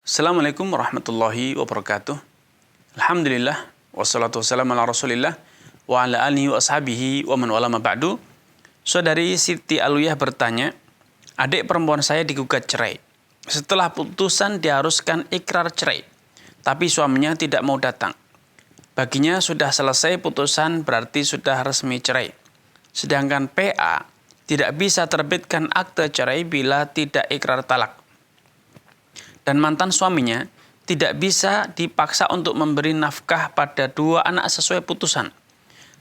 Assalamualaikum warahmatullahi wabarakatuh. Alhamdulillah wassalatu wassalamu ala Rasulillah wa ala alihi wa ashabihi wa man wala ma ba'du. Saudari Siti Alwiyah bertanya, adik perempuan saya digugat cerai. Setelah putusan diharuskan ikrar cerai, tapi suaminya tidak mau datang. Baginya sudah selesai putusan berarti sudah resmi cerai. Sedangkan PA tidak bisa terbitkan akte cerai bila tidak ikrar talak. Dan mantan suaminya tidak bisa dipaksa untuk memberi nafkah pada dua anak sesuai putusan.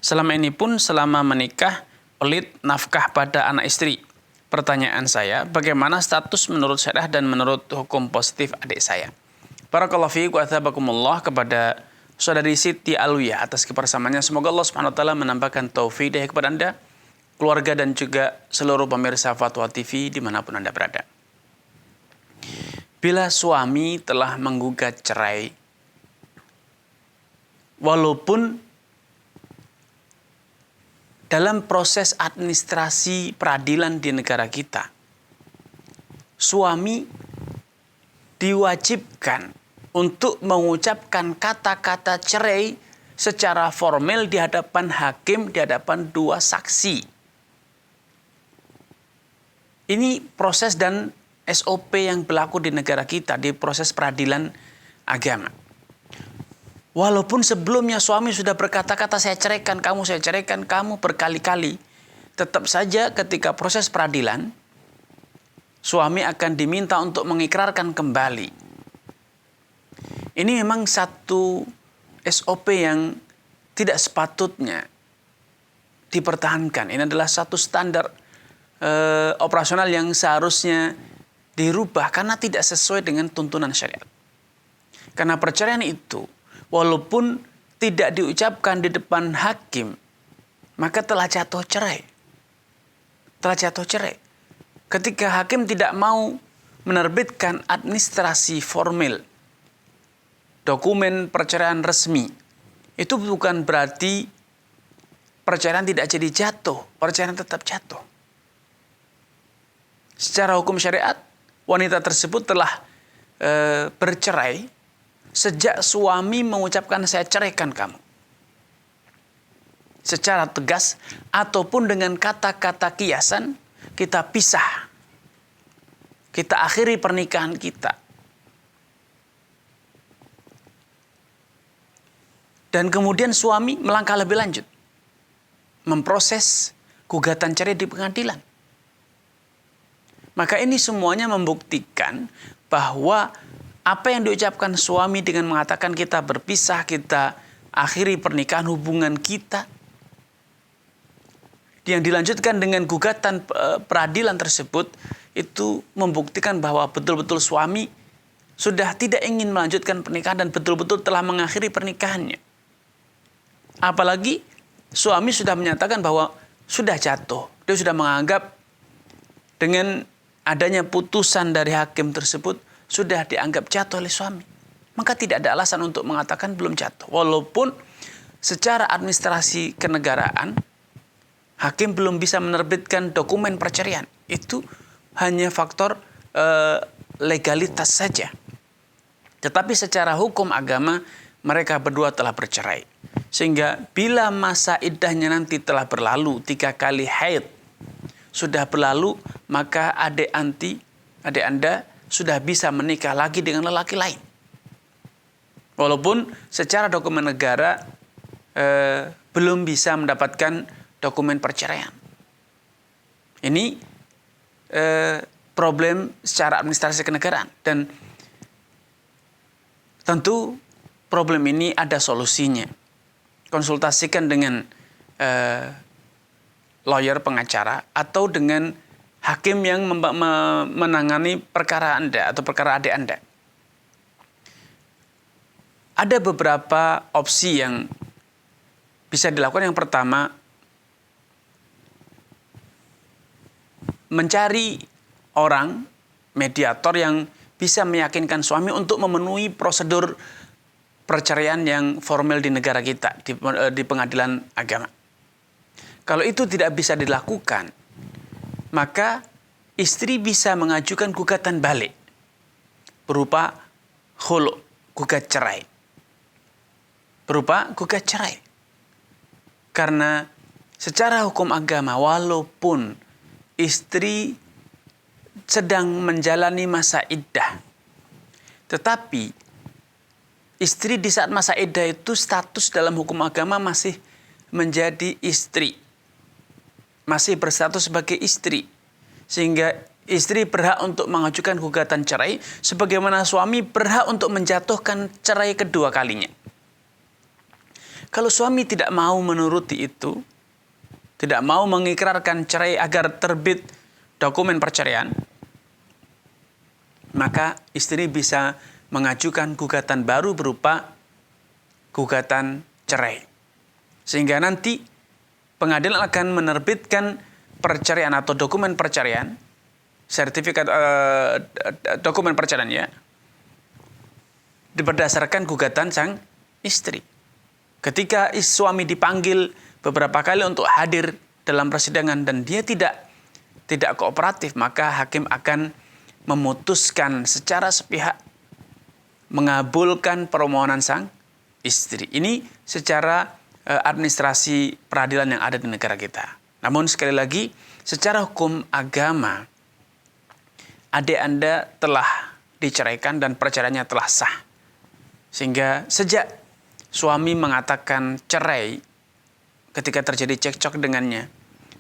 Selama ini pun selama menikah pelit nafkah pada anak istri. Pertanyaan saya, bagaimana status menurut syariah dan menurut hukum positif adik saya? Barakallahu fiikum wa athabakumullah kepada saudari Siti Alwiyah atas kebersamaannya. Semoga Allah Subhanahu wa taala menambahkan taufik kepada Anda, keluarga dan juga seluruh pemirsa Fatwa TV dimanapun Anda berada. Bila suami telah menggugat cerai, walaupun dalam proses administrasi peradilan di negara kita, suami diwajibkan untuk mengucapkan kata-kata cerai secara formal di hadapan hakim, di hadapan dua saksi. Ini proses dan SOP yang berlaku di negara kita di proses peradilan agama. Walaupun sebelumnya suami sudah berkata-kata saya ceraikan kamu berkali-kali, tetap saja ketika proses peradilan suami akan diminta untuk mengikrarkan kembali. Ini memang satu SOP yang tidak sepatutnya dipertahankan. Ini adalah satu standar operasional yang seharusnya dirubah karena tidak sesuai dengan tuntunan syariat. Karena perceraian itu walaupun tidak diucapkan di depan hakim, maka telah jatuh cerai. Ketika hakim tidak mau menerbitkan administrasi formal, dokumen perceraian resmi, itu bukan berarti perceraian tidak jadi jatuh, perceraian tetap jatuh. Secara hukum syariat, wanita tersebut telah bercerai sejak suami mengucapkan saya ceraikan kamu. Secara tegas ataupun dengan kata-kata kiasan, kita pisah. Kita akhiri pernikahan kita. Dan kemudian suami melangkah lebih lanjut. Memproses gugatan cerai di pengadilan. Maka ini semuanya membuktikan bahwa apa yang diucapkan suami dengan mengatakan kita berpisah, kita akhiri pernikahan hubungan kita, yang dilanjutkan dengan gugatan peradilan tersebut, itu membuktikan bahwa betul-betul suami sudah tidak ingin melanjutkan pernikahan dan betul-betul telah mengakhiri pernikahannya. Apalagi suami sudah menyatakan bahwa sudah jatuh, dia sudah menganggap dengan adanya putusan dari hakim tersebut sudah dianggap jatuh oleh suami. Maka tidak ada alasan untuk mengatakan belum jatuh. Walaupun secara administrasi kenegaraan, hakim belum bisa menerbitkan dokumen perceraian. Itu hanya faktor legalitas saja. Tetapi secara hukum agama, mereka berdua telah bercerai. Sehingga bila masa iddahnya nanti telah berlalu 3 kali haid, sudah berlalu, maka adik Anda sudah bisa menikah lagi dengan lelaki lain. Walaupun secara dokumen negara belum bisa mendapatkan dokumen perceraian. Ini problem secara administrasi kenegaraan. Dan tentu problem ini ada solusinya. Konsultasikan dengan lawyer pengacara atau dengan hakim yang menangani perkara Anda atau perkara adik Anda. Ada beberapa opsi yang bisa dilakukan. Yang pertama, mencari orang mediator yang bisa meyakinkan suami untuk memenuhi prosedur perceraian yang formal di negara kita, di pengadilan agama. Kalau itu tidak bisa dilakukan, maka istri bisa mengajukan gugatan balik berupa khulu', gugat cerai. Berupa gugat cerai. Karena secara hukum agama, walaupun istri sedang menjalani masa iddah, tetapi istri di saat masa iddah itu status dalam hukum agama masih menjadi istri. Masih berstatus sebagai istri. Sehingga istri berhak untuk mengajukan gugatan cerai, sebagaimana suami berhak untuk menjatuhkan cerai kedua kalinya. Kalau suami tidak mau menuruti itu, tidak mau mengikrarkan cerai agar terbit dokumen perceraian, maka istri bisa mengajukan gugatan baru berupa gugatan cerai. Sehingga nanti pengadilan akan menerbitkan perceraian atau dokumen perceraian, sertifikat dokumen perceraian ya, berdasarkan gugatan sang istri. Ketika suami dipanggil beberapa kali untuk hadir dalam persidangan dan dia tidak kooperatif, maka hakim akan memutuskan secara sepihak mengabulkan permohonan sang istri. Ini secara administrasi peradilan yang ada di negara kita. Namun sekali lagi, secara hukum agama, adik Anda telah diceraikan dan perceraiannya telah sah. Sehingga sejak suami mengatakan cerai ketika terjadi cekcok dengannya,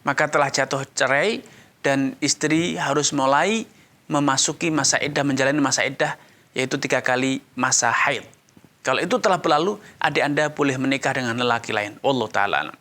maka telah jatuh cerai dan istri harus mulai memasuki masa iddah, menjalani masa iddah, yaitu 3 kali masa haid. Kalau itu telah berlalu, adik Anda boleh menikah dengan lelaki lain. Wallahu ta'ala alam.